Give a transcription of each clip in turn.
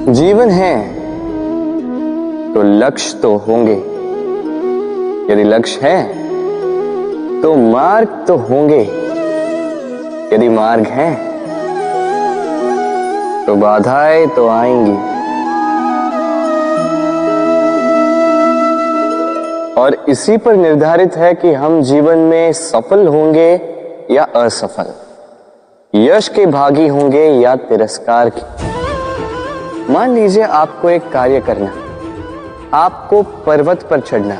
जीवन है तो लक्ष्य तो होंगे, यदि लक्ष्य है तो मार्ग तो होंगे, यदि मार्ग है तो बाधाएं तो आएंगी। और इसी पर निर्धारित है कि हम जीवन में सफल होंगे या असफल, यश के भागी होंगे या तिरस्कार के। मान लीजिए आपको एक कार्य करना, आपको पर्वत पर चढ़ना।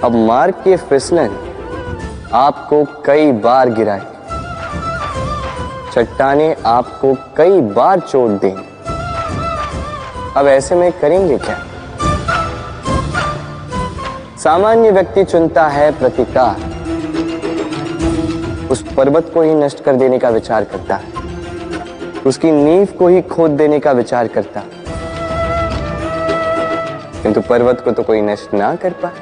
अब मार्ग के फिसलन आपको कई बार गिराए, चट्टानें आपको कई बार चोट देंगी। अब ऐसे में करेंगे क्या? सामान्य व्यक्ति चुनता है प्रतिकार, उस पर्वत को ही नष्ट कर देने का विचार करता है, उसकी नींव को ही खोद देने का विचार करता, किंतु पर्वत को तो कोई नष्ट ना कर पाए,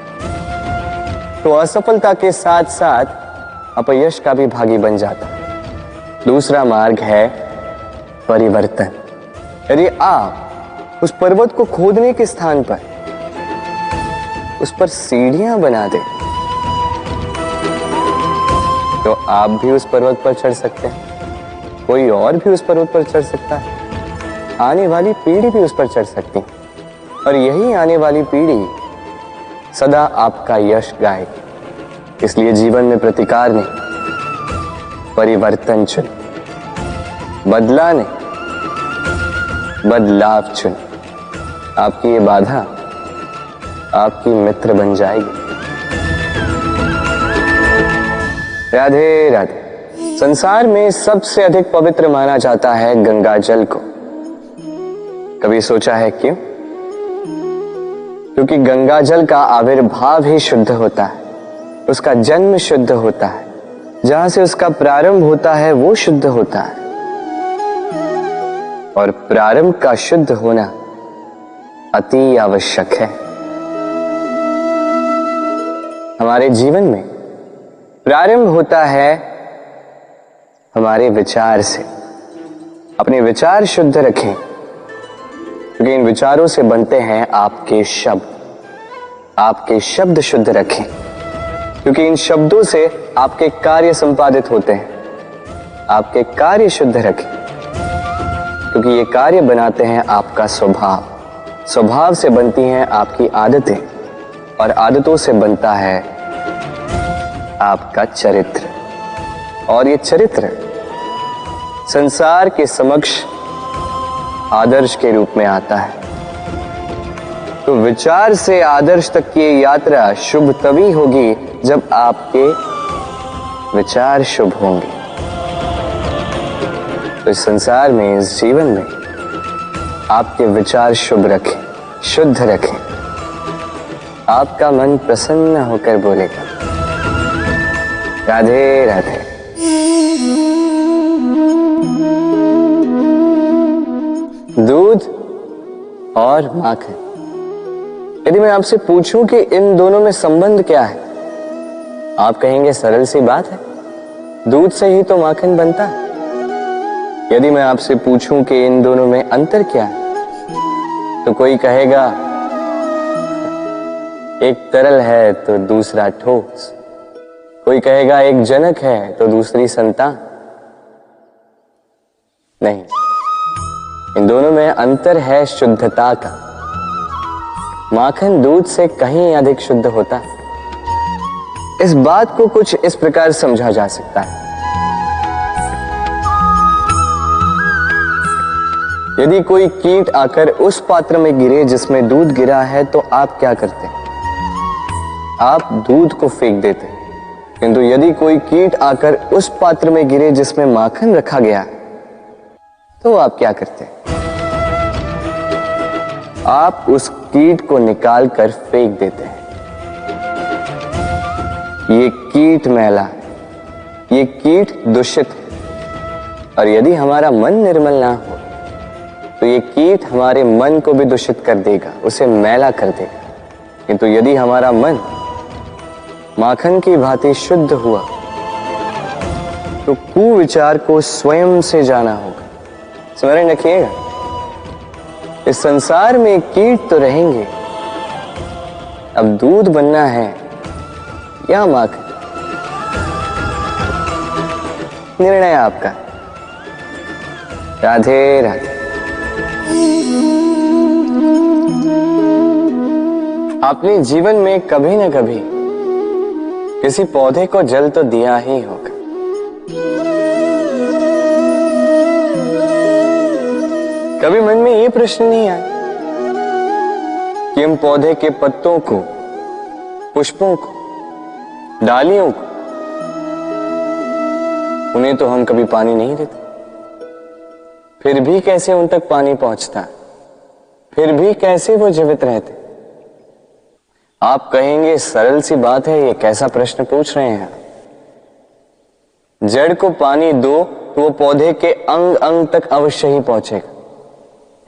तो असफलता के साथ साथ अपयश का भी भागी बन जाता। दूसरा मार्ग है परिवर्तन। यदि आप उस पर्वत को खोदने के स्थान पर उस पर सीढ़ियां बना दें, तो आप भी उस पर्वत पर चढ़ सकते हैं, कोई और भी उस पर्वत पर चढ़ सकता है, आने वाली पीढ़ी भी उस पर चढ़ सकती है, और यही आने वाली पीढ़ी सदा आपका यश गाएगी। इसलिए जीवन में प्रतिकार नहीं, परिवर्तन चुन, बदला नहीं, बदलाव चुन। आपकी ये बाधा आपकी मित्र बन जाएगी। राधे राधे। संसार में सबसे अधिक पवित्र माना जाता है गंगा जल को। कभी सोचा है क्यों? क्योंकि गंगा जल का आविर्भाव ही शुद्ध होता है, उसका जन्म शुद्ध होता है, जहां से उसका प्रारंभ होता है वो शुद्ध होता है। और प्रारंभ का शुद्ध होना अति आवश्यक है। हमारे जीवन में प्रारंभ होता है हमारे विचार से। अपने विचार शुद्ध रखें, क्योंकि इन विचारों से बनते हैं आपके शब्द। आपके शब्द शुद्ध रखें, क्योंकि इन शब्दों से आपके कार्य संपादित होते हैं। आपके कार्य शुद्ध रखें, क्योंकि ये कार्य बनाते हैं आपका स्वभाव। स्वभाव से बनती हैं आपकी आदतें, और आदतों से बनता है आपका चरित्र। और ये चरित्र संसार के समक्ष आदर्श के रूप में आता है। तो विचार से आदर्श तक की यात्रा शुभ तभी होगी जब आपके विचार शुभ होंगे। तो इस संसार में, इस जीवन में आपके विचार शुभ रखें, शुद्ध रखें। आपका मन प्रसन्न होकर बोलेगा राधे राधे। दूध और माखन। यदि मैं आपसे पूछूं कि इन दोनों में संबंध क्या है, आप कहेंगे सरल सी बात है, दूध से ही तो माखन बनता है। यदि मैं आपसे पूछूं कि इन दोनों में अंतर क्या है, तो कोई कहेगा एक तरल है तो दूसरा ठोस, कोई कहेगा एक जनक है तो दूसरी संतान। नहीं, इन दोनों में अंतर है शुद्धता का। माखन दूध से कहीं अधिक शुद्ध होता है। इस बात को कुछ इस प्रकार समझा जा सकता है। यदि कोई कीट आकर उस पात्र में गिरे जिसमें दूध गिरा है, तो आप क्या करते हैं? आप दूध को फेंक देते हैं। किंतु यदि कोई कीट आकर उस पात्र में गिरे जिसमें माखन रखा गया, तो आप क्या करते हैं? आप उस कीट को निकाल कर फेंक देते हैं। ये कीट मैला, ये कीट दूषित है। और यदि हमारा मन निर्मल ना हो, तो ये कीट हमारे मन को भी दूषित कर देगा, उसे मैला कर देगा। किंतु यदि हमारा मन माखन की भांति शुद्ध हुआ, तो कुविचार को स्वयं से जाना होगा। स्मरण रखिएगा, इस संसार में कीट तो रहेंगे, अब दूध बनना है या माखन, निर्णय आपका। राधे राधे। आपने जीवन में कभी न कभी किसी पौधे को जल तो दिया ही होगा। कभी मन में ये प्रश्न नहीं आया कि हम पौधे के पत्तों को, पुष्पों को, डालियों को, उन्हें तो हम कभी पानी नहीं देते, फिर भी कैसे उन तक पानी पहुंचता, फिर भी कैसे वो जीवित रहते। आप कहेंगे सरल सी बात है, ये कैसा प्रश्न पूछ रहे हैं। जड़ को पानी दो तो वो पौधे के अंग अंग तक अवश्य ही पहुंचेगा,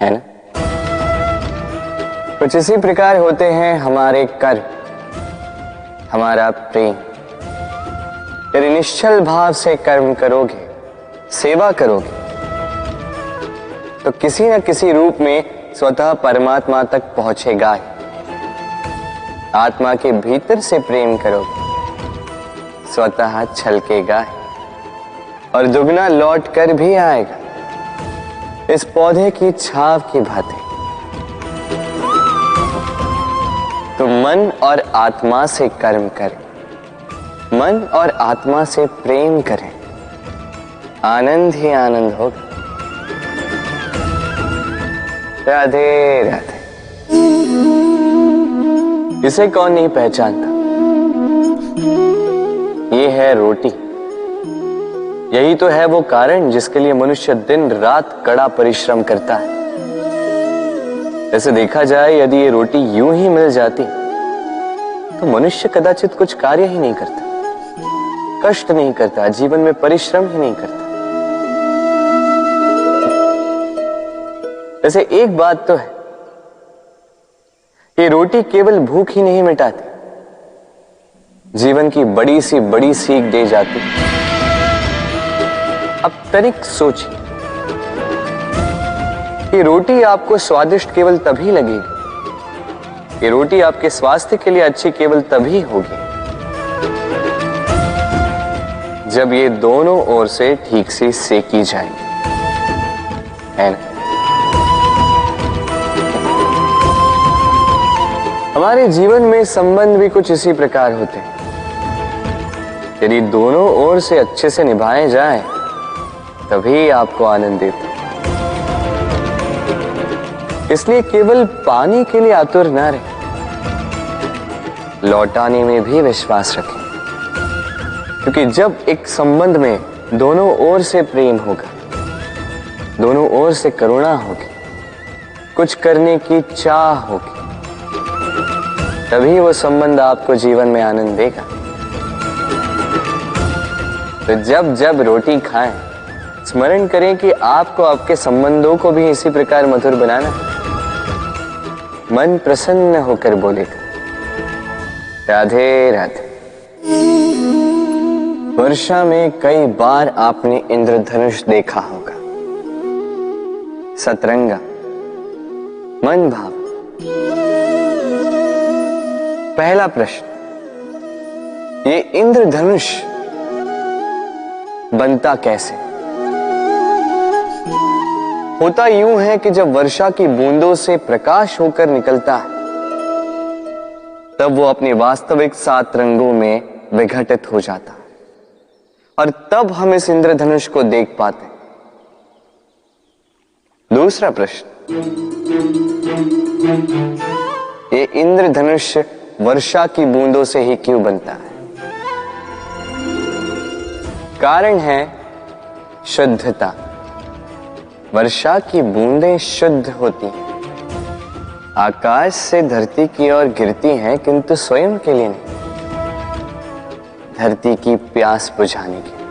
है ना। कुछ इसी प्रकार होते हैं हमारे कर्म, हमारा प्रेम। यदि निश्चल भाव से कर्म करोगे, सेवा करोगे, तो किसी न किसी रूप में स्वतः परमात्मा तक पहुंचेगा ही। आत्मा के भीतर से प्रेम करोगे, स्वतः छलकेगा ही और दुगना लौट कर भी आएगा, इस पौधे की छाव की भांति। तो मन और आत्मा से कर्म करें, मन और आत्मा से प्रेम करें, आनंद ही आनंद होगा। राधे राधे। इसे कौन नहीं पहचानता, ये है रोटी। यही तो है वो कारण जिसके लिए मनुष्य दिन रात कड़ा परिश्रम करता है। ऐसे देखा जाए, यदि ये रोटी यूं ही मिल जाती तो मनुष्य कदाचित कुछ कार्य ही नहीं करता, कष्ट नहीं करता, जीवन में परिश्रम ही नहीं करता। वैसे एक बात तो है, ये रोटी केवल भूख ही नहीं मिटाती, जीवन की बड़ी सी बड़ी सीख दे जाती। अब तनिक सोचिए, ये रोटी आपको स्वादिष्ट केवल तभी लगेगी, ये रोटी आपके स्वास्थ्य के लिए अच्छी केवल तभी होगी जब ये दोनों ओर से ठीक से सेकी जाएगी, है ना। हमारे जीवन में संबंध भी कुछ इसी प्रकार होते हैं। यदि दोनों ओर से अच्छे से निभाए जाए तभी आपको आनंद देते। इसलिए केवल पाने के लिए आतुर ना रहे, लौटाने में भी विश्वास रखें। क्योंकि जब एक संबंध में दोनों ओर से प्रेम होगा, दोनों ओर से करुणा होगी, कुछ करने की चाह होगी, तभी वो संबंध आपको जीवन में आनंद देगा। तो जब जब रोटी खाएं, स्मरण करें कि आपको आपके संबंधों को भी इसी प्रकार मधुर बनाना है। मन प्रसन्न होकर बोलेगा, राधे राधे। वर्षा में कई बार आपने इंद्रधनुष देखा होगा, सतरंगा, मन भाव। पहला प्रश्न, ये इंद्रधनुष बनता कैसे? होता यूं है कि जब वर्षा की बूंदों से प्रकाश होकर निकलता है, तब वो अपने वास्तविक 7 रंगों में विघटित हो जाता है और तब हम इस इंद्रधनुष को देख पाते हैं। दूसरा प्रश्न, ये इंद्रधनुष वर्षा की बूंदों से ही क्यों बनता है? कारण है शुद्धता। वर्षा की बूंदें शुद्ध होती हैं, आकाश से धरती की ओर गिरती हैं, किंतु स्वयं के लिए नहीं, धरती की प्यास बुझाने के लिए।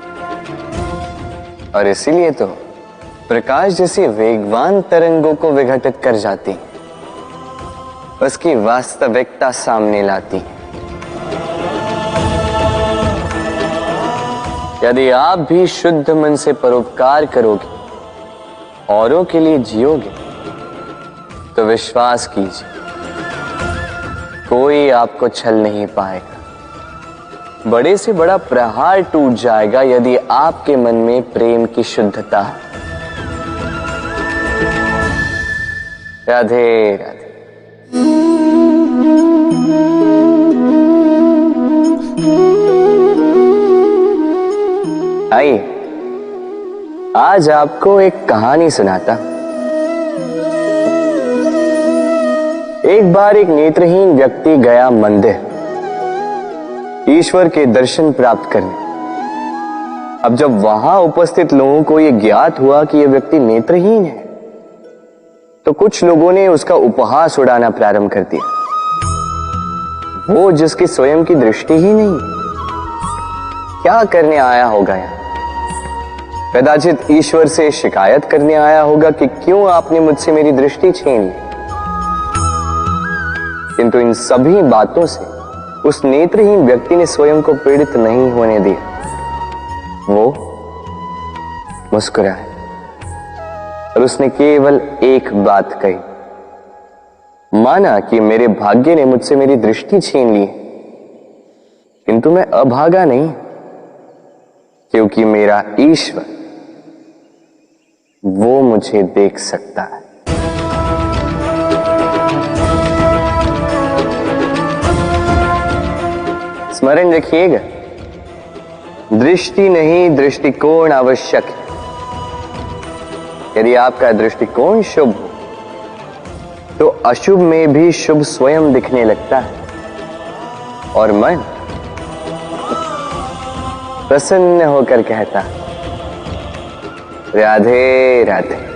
और इसीलिए तो प्रकाश जैसी वेगवान तरंगों को विघटित कर जाती है, उसकी वास्तविकता सामने लाती है। यदि आप भी शुद्ध मन से परोपकार करोगे, औरों के लिए जियोगे, तो विश्वास कीजिए, कोई आपको छल नहीं पाएगा। बड़े से बड़ा प्रहार टूट जाएगा यदि आपके मन में प्रेम की शुद्धता है। राधे राधे। आइए, आज आपको एक कहानी सुनाता। एक बार एक नेत्रहीन व्यक्ति गया मंदिर ईश्वर के दर्शन प्राप्त करने। अब जब वहां उपस्थित लोगों को यह ज्ञात हुआ कि यह व्यक्ति नेत्रहीन है, तो कुछ लोगों ने उसका उपहास उड़ाना प्रारंभ कर दिया। वो जिसकी स्वयं की दृष्टि ही नहीं, क्या करने आया होगा यहाँ? कदाचित ईश्वर से शिकायत करने आया होगा कि क्यों आपने मुझसे मेरी दृष्टि छीन ली। किंतु इन सभी बातों से उस नेत्रहीन व्यक्ति ने स्वयं को पीड़ित नहीं होने दिया। वो मुस्कुराया और उसने केवल एक बात कही, माना कि मेरे भाग्य ने मुझसे मेरी दृष्टि छीन ली, किंतु मैं अभागा नहीं, क्योंकि मेरा ईश्वर वो मुझे देख सकता है। स्मरण रखिएगा, दृष्टि नहीं दृष्टिकोण आवश्यक है। यदि आपका दृष्टिकोण शुभ हो तो अशुभ में भी शुभ स्वयं दिखने लगता है और मन प्रसन्न होकर कहता, राधे राधे।